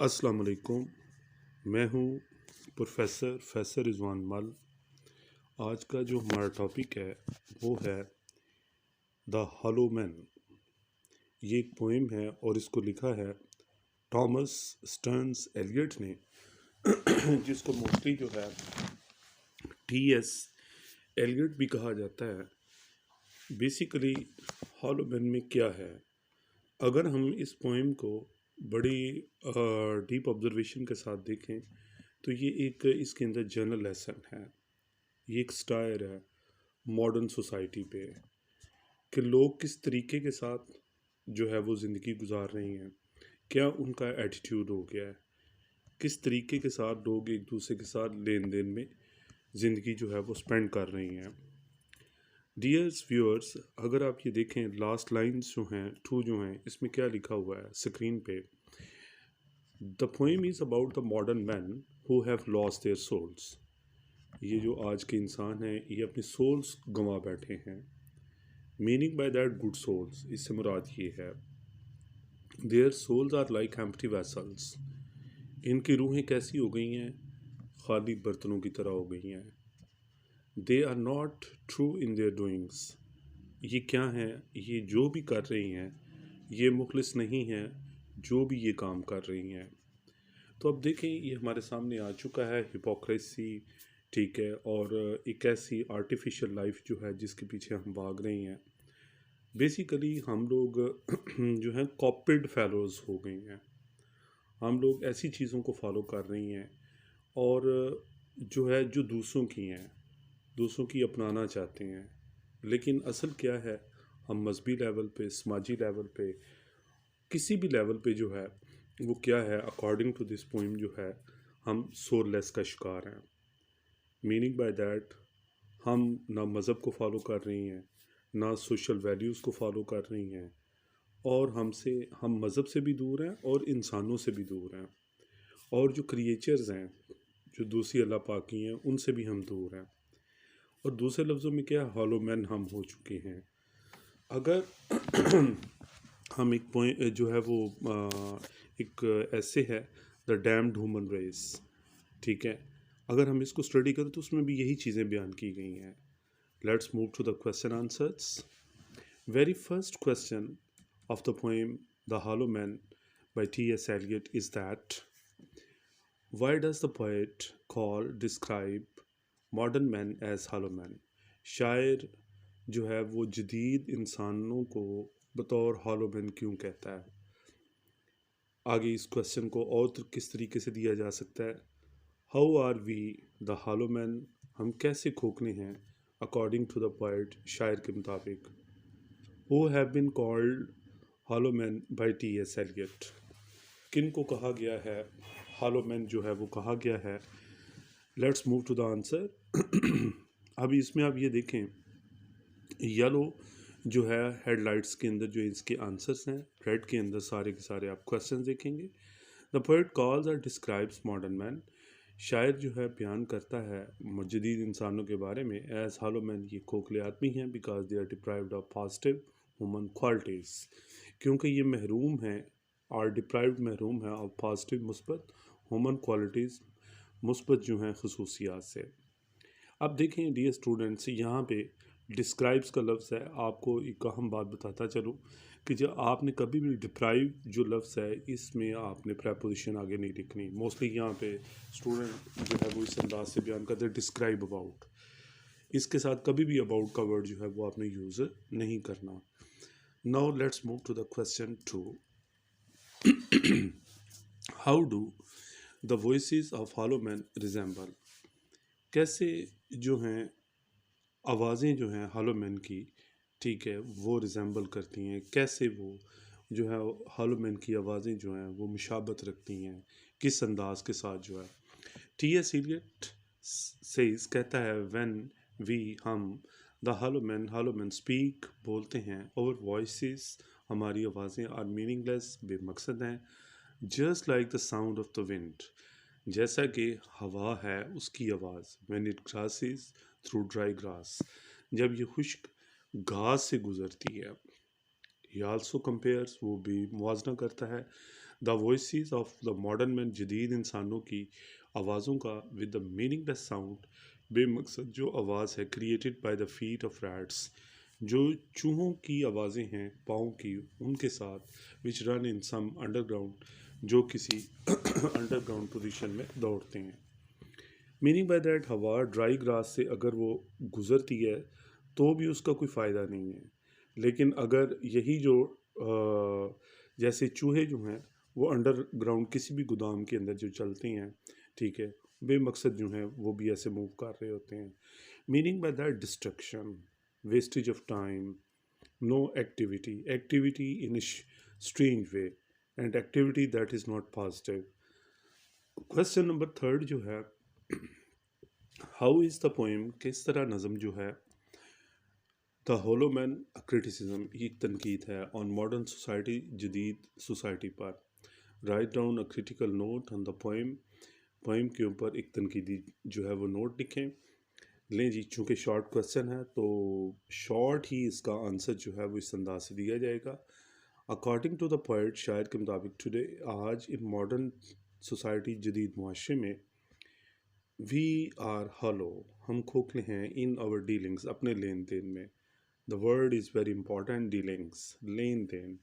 अस्सलाम वालेकुम। मैं हूँ प्रोफेसर फैसर रिजवान मल। आज का जो हमारा टॉपिक है वो है द हॉलो मैन। ये एक पोएम है और इसको लिखा है थॉमस स्टर्न्स एलियट ने जिसको मोस्टली जो है टी.एस. एलियट भी कहा जाता है। बेसिकली हॉलो मैन में क्या है, अगर हम इस पोएम को बड़ी डीप ऑब्जर्वेशन के साथ देखें तो ये एक इसके अंदर जनरल लेसन है। ये एक स्टायर है मॉडर्न सोसाइटी पे कि लोग किस तरीके के साथ जो है वो ज़िंदगी गुजार रही हैं, क्या उनका एटीट्यूड हो गया है, किस तरीके के साथ लोग एक दूसरे के साथ लेन देन में ज़िंदगी जो है वो स्पेंड कर रही हैं। डियर्स व्यूअर्स, अगर आप ये देखें लास्ट लाइन्स जो हैं टू जो हैं, इसमें क्या लिखा हुआ है स्क्रीन पे, the poem is about the modern man who have lost their souls. ये जो आज के इंसान हैं ये अपनी सोल्स गंवा बैठे हैं। Meaning by that good souls, इससे मुराद ये है their souls are like empty vessels. इनकी रूहें कैसी हो गई हैं, खाली बर्तनों की तरह हो गई हैं। They are not true in their doings. ये क्या हैं, ये जो भी कर रही हैं ये मुखलिस नहीं हैं जो भी ये काम कर रही हैं। तो अब देखें ये हमारे सामने आ चुका है हिपोक्रेसी, ठीक है, और एक ऐसी आर्टिफिशियल लाइफ जो है जिसके पीछे हम भाग रहे हैं। बेसिकली हम लोग जो हैं कॉपीड फेलोज हो गए हैं। हम लोग ऐसी चीज़ों को फॉलो कर रही हैं और जो है जो दूसरों की हैं, दूसरों की अपनाना चाहते हैं। लेकिन असल क्या है, हम मजहबी लेवल पे, समाजी लेवल पे, किसी भी लेवल पे जो है वो क्या है, अकॉर्डिंग टू दिस पोइम जो है हम सोललेस का शिकार हैं। मीनिंग बाय दैट हम ना मज़हब को फॉलो कर रही हैं, ना सोशल वैल्यूज़ को फॉलो कर रही हैं, और हम मज़हब से भी दूर हैं और इंसानों से भी दूर हैं, और जो क्रिएचर्स हैं जो दूसरी अल्लाह पाक की हैं उनसे भी हम दूर हैं। और दूसरे लफ्ज़ों में क्या, हॉलो मैन हम हो चुके हैं। अगर हम एक पॉइंट जो है वो एक ऐसे है द डैम्ड ह्यूमन रेस, ठीक है, अगर हम इसको स्टडी करें तो उसमें भी यही चीज़ें बयान की गई हैं। Let's move to the question answers. Very first question of the poem The Hollow Man by T.S. Eliot is that why does the poet describe modern men as hollow men? शायर जो है वो जदीद इंसानों को बतौर हॉलो मैन क्यों कहता है? आगे इस क्वेश्चन को और किस तरीके से दिया जा सकता है, how are we the hollow man, हम कैसे खोखले हैं अकॉर्डिंग टू द पोएट, शायर के मुताबिक, who have been called hollow man by T S. Eliot. किन को कहा गया है हॉलो मैन, जो है वो कहा गया है। Let's move to the answer. अभी इसमें आप ये देखें, येलो जो है हेडलाइट्स के अंदर जो इसके आंसर्स हैं, रेड के अंदर सारे के सारे आप क्वेश्चन देखेंगे। द पोएट कॉल्स और डिस्क्राइब्स मॉडर्न मैन, शायर जो है बयान करता है जदीद इंसानों के बारे में एज हॉलो मैन, ये खोखले आदमी हैं, because they are deprived of positive human qualities, क्योंकि ये महरूम हैं और डिप्राइव्ड महरूम है और पॉजिटिव मुस्बत ह्यूमन क्वालिटीज़, मुस्बत जो हैं खसूसियात से। अब देखें डियर स्टूडेंट्स, यहाँ पे डिस्क्राइब्स का लफ्ज़ है, आपको एक अहम बात बताता चलूँ कि जब आपने कभी भी डिप्राइव जो लफ्ज़ है इसमें आपने प्रेपोजिशन आगे नहीं लिखनी। मोस्टली यहाँ पे स्टूडेंट जो है वो इस अंदाज से बयान करते हैं डिस्क्राइब अबाउट, इसके साथ कभी भी अबाउट का वर्ड जो है वो आपने यूज़ नहीं करना। Now let's move to the question 2. How do the voices of hollow men resemble? कैसे जो हैं आवाज़ें जो हैं हॉलो मैन की, ठीक है, वो रिजेंबल करती हैं, कैसे वो जो है हॉलो मैन की आवाज़ें जो हैं वो मुशाबत रखती हैं, किस अंदाज के साथ जो है। टी.एस. एलियट सेज कहता है व्हेन वी हम द हॉलो मैन स्पीक बोलते हैं, और वॉइसेस हमारी आवाज़ें आर मीनिंगलेस बेमकसद हैं, just like the sound of the wind, जैसा कि हवा है उसकी आवाज़, when it crosses through dry grass, जब ये खुश्क घास से गुज़रती है। ही आल्सो कंपेयर्स, वो भी मुआजना करता है the voices of the modern man, जदीद इंसानों की आवाज़ों का, विद द मीनिंगलेस साउंड, बेमकसद जो आवाज़ है, created by the feet of rats, जो चूहों की आवाज़ें हैं पाँव की, उनके साथ, विच रन इन सम अंडरग्राउंड, जो किसी अंडरग्राउंड पोजीशन में दौड़ते हैं। मीनिंग बाय दैट, हवा ड्राई ग्रास से अगर वो गुज़रती है तो भी उसका कोई फ़ायदा नहीं है, लेकिन अगर यही जो जैसे चूहे जो हैं वो अंडरग्राउंड किसी भी गोदाम के अंदर जो चलते हैं, ठीक है, बेमकसद जो हैं वो भी ऐसे मूव कर रहे होते हैं। Meaning by that, destruction, wastage of time, no activity, activity in strange way, and activity that is not positive. Question number third जो है, हाउ इज़ द पोएम, किस तरह नज़म जो है, द होलो मैन क्रिटिसिज्म, एक तनकीद है, ऑन मॉडर्न सोसाइटी, जदीद सोसाइटी पर, write down a critical note on the poem, poem के ऊपर एक तनकीदी जो है वो नोट लिखें। लें जी, चूँकि शॉर्ट क्वेश्चन है तो शॉर्ट ही इसका आंसर जो है वो इस अंदाज से दिया जाएगा। अकॉर्डिंग टू द पोइट, शायर के मुताबिक, टुडे, आज, इन मॉडर्न सोसाइटी, जदीद मुआशरे में, वी आर हॉलो, हम खोखले हैं, इन आवर डीलिंग्स, अपने लेन देन में। The word is very important, dealings, लेन देन,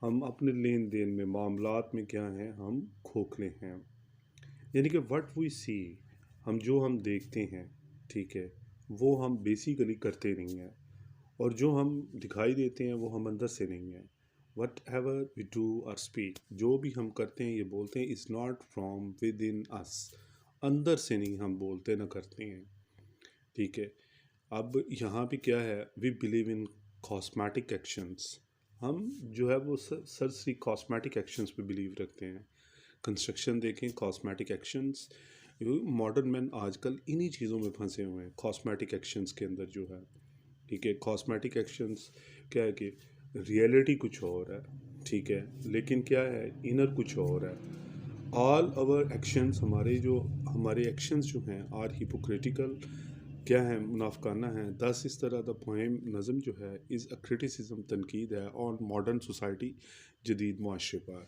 हम अपने लेन देन में, मामलात में क्या हैं, हम खोखले हैं। यानी कि व्हाट वी सी, हम देखते हैं, ठीक है, वो हम बेसिकली करते नहीं हैं, और जो हम दिखाई देते हैं वो हम अंदर से नहीं हैं। Whatever we do or speak, जो भी हम करते हैं, ये बोलते हैं, is not from within us, अंदर से नहीं हम बोलते ना करते हैं, ठीक है। अब यहाँ पे क्या है, we believe in cosmetic actions, हम जो है वो सरसरी कॉस्मेटिक एक्शंस पे बिलीव रखते हैं। कंस्ट्रक्शन देखें, कॉस्मेटिक एक्शंस, मॉडर्न मैन आजकल इन्हीं चीज़ों में फंसे हुए हैं, कॉस्मेटिक एक्शंस के अंदर जो है, ठीक है। कॉस्मेटिक एक्शंस क्या है कि रियलिटी कुछ और है, ठीक है, लेकिन क्या है, इनर कुछ और है। ऑल आवर एक्शंस, हमारे एक्शंस जो हैं, आर हिपोक्रिटिकल, क्या है, मुनाफकाना है। दस इस तरह द पोएम, नज़म जो है, इज़ अ क्रिटिसिज्म, तनकीद है, ऑन मॉडर्न सोसाइटी, जदीद मुआशरे पर।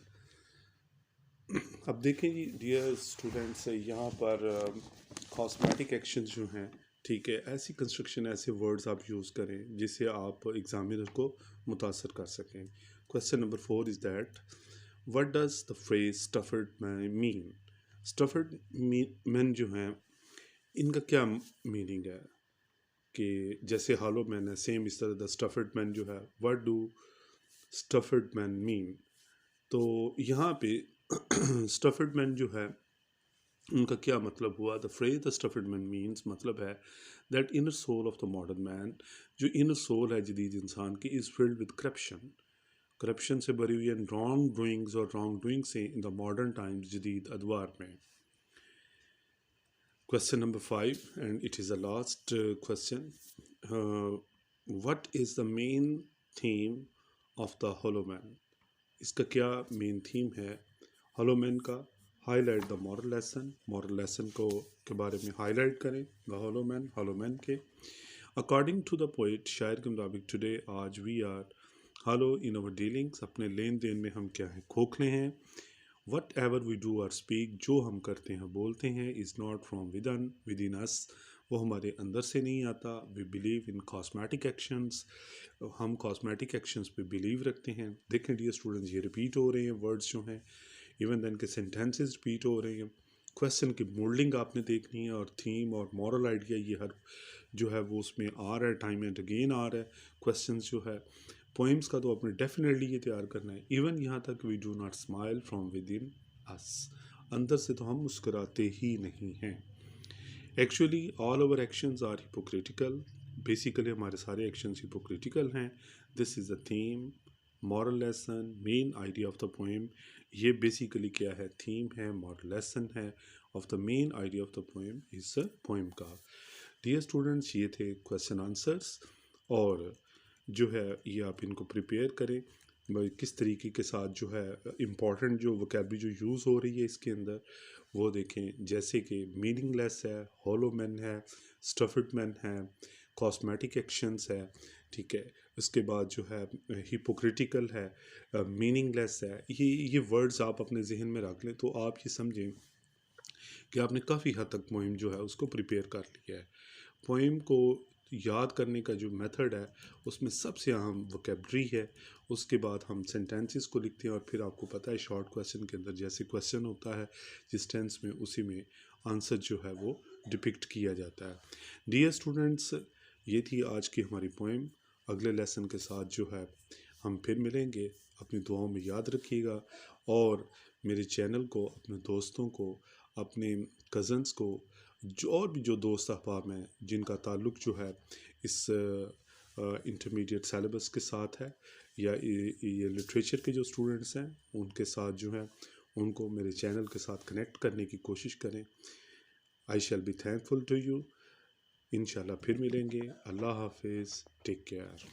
अब देखें जी डियर स्टूडेंट्स, यहाँ पर कॉस्मेटिक एक्शंस जो हैं, ठीक है, ऐसी कंस्ट्रक्शन, ऐसे वर्ड्स आप यूज़ करें जिससे आप एग्जामिनर को मुतासर कर सकें। Question number 4 is that, what does the phrase stuffed man mean, stuffed man जो हैं, इनका क्या मीनिंग है, कि जैसे हॉलो मैन है, सेम इस तरह द स्टफर्ड मैन जो है, व्हाट डू स्टफर्ड मैन मीन। तो यहाँ पे स्टफर्ड मैन जो है उनका क्या मतलब हुआ। The phrase the stuffed man means, मतलब है that inner soul of the modern man, जो इनर सोल है जदीद इंसान की, is filled with corruption, corruption से भरी हुई है, रॉन्ग डूइंग्स और रॉन्ग डूइंग से, इन द मॉडर्न टाइम्स, जदीद अदवार में। Question number 5 and it is the last question, what is the main theme of the hollow man, इसका क्या मेन थीम है होलो मैन का। हाईलाइट द मॉरल लेसन को के बारे में हाईलाइट करें द होलो मैन के। अकॉर्डिंग टू द पोइट, शायर के मुताबिक, टुडे, आज, we are hollow in our dealings, अपने लेन देन में हम क्या हैं, खोखले हैं। Whatever we do or speak, जो हम करते हैं, बोलते हैं, is not from within us, वो हमारे अंदर से नहीं आता। We believe in cosmetic actions, हम कॉस्मेटिक एक्शंस पे बिलीव रखते हैं। देखें डियर स्टूडेंट्स, ये रिपीट हो रहे हैं वर्ड्स जो हैं, इवन देन के सेंटेंसेस रिपीट हो रहे हैं। क्वेश्चन की मोल्डिंग आपने देखनी है, और थीम और मॉरल आइडिया ये हर जो है वो उसमें आ रहा है, टाइम एंड अगेन आ रहा है। क्वेश्चंस जो है पोइम्स का तो आपने डेफिनेटली ये तैयार करना है। इवन यहाँ तक, we do not smile from within us, अंदर से तो हम मुस्कुराते ही नहीं हैं। Actually all over actions are hypocritical, basically हमारे सारे एक्शंस हिपोक्रिटिकल हैं। This is the theme, moral lesson, main idea of the poem. ये बेसिकली क्या है, थीम है, मॉरल लेसन है of the main idea of the poem, इस पोएम का। डियर स्टूडेंट्स, ये थे क्वेश्चन आंसर्स, और जो है ये आप इनको प्रिपेयर करें किस तरीके के साथ, जो है इम्पॉर्टेंट जो वोकैबुलरी जो यूज़ हो रही है इसके अंदर, वो देखें। जैसे कि मीनिंगलेस है, होलो मैन है, स्टफर्ड मैन है, कॉस्मेटिक एक्शंस है, ठीक है, इसके बाद जो है हिपोक्रिटिकल है, मीनिंगलेस है। ये वर्ड्स आप अपने जहन में रख लें तो आप ये समझें कि आपने काफ़ी हद तक पोइम जो है उसको प्रिपेयर कर लिया है। पोइम को याद करने का जो मेथड है उसमें सबसे अहम वोकेबलरी है। उसके बाद हम सेंटेंसेस को लिखते हैं और फिर आपको पता है शॉर्ट क्वेश्चन के अंदर जैसे क्वेश्चन होता है जिस टेंस में उसी में आंसर जो है वो डिपिक्ट किया जाता है। डियर स्टूडेंट्स, ये थी आज की हमारी पोइम। अगले लेसन के साथ जो है हम फिर मिलेंगे। अपनी दुआओं में याद रखिएगा और मेरे चैनल को अपने दोस्तों को, अपने कज़न्स को, जो और भी जो दोस्त अहबाब हैं जिनका ताल्लुक़ जो है इस इंटरमीडिएट सिलेबस के साथ है या ये लिटरेचर के जो स्टूडेंट्स हैं उनके साथ जो है उनको मेरे चैनल के साथ कनेक्ट करने की कोशिश करें। I shall be thankful to you. इंशाल्लाह फिर मिलेंगे। अल्लाह हाफिज़। Take care.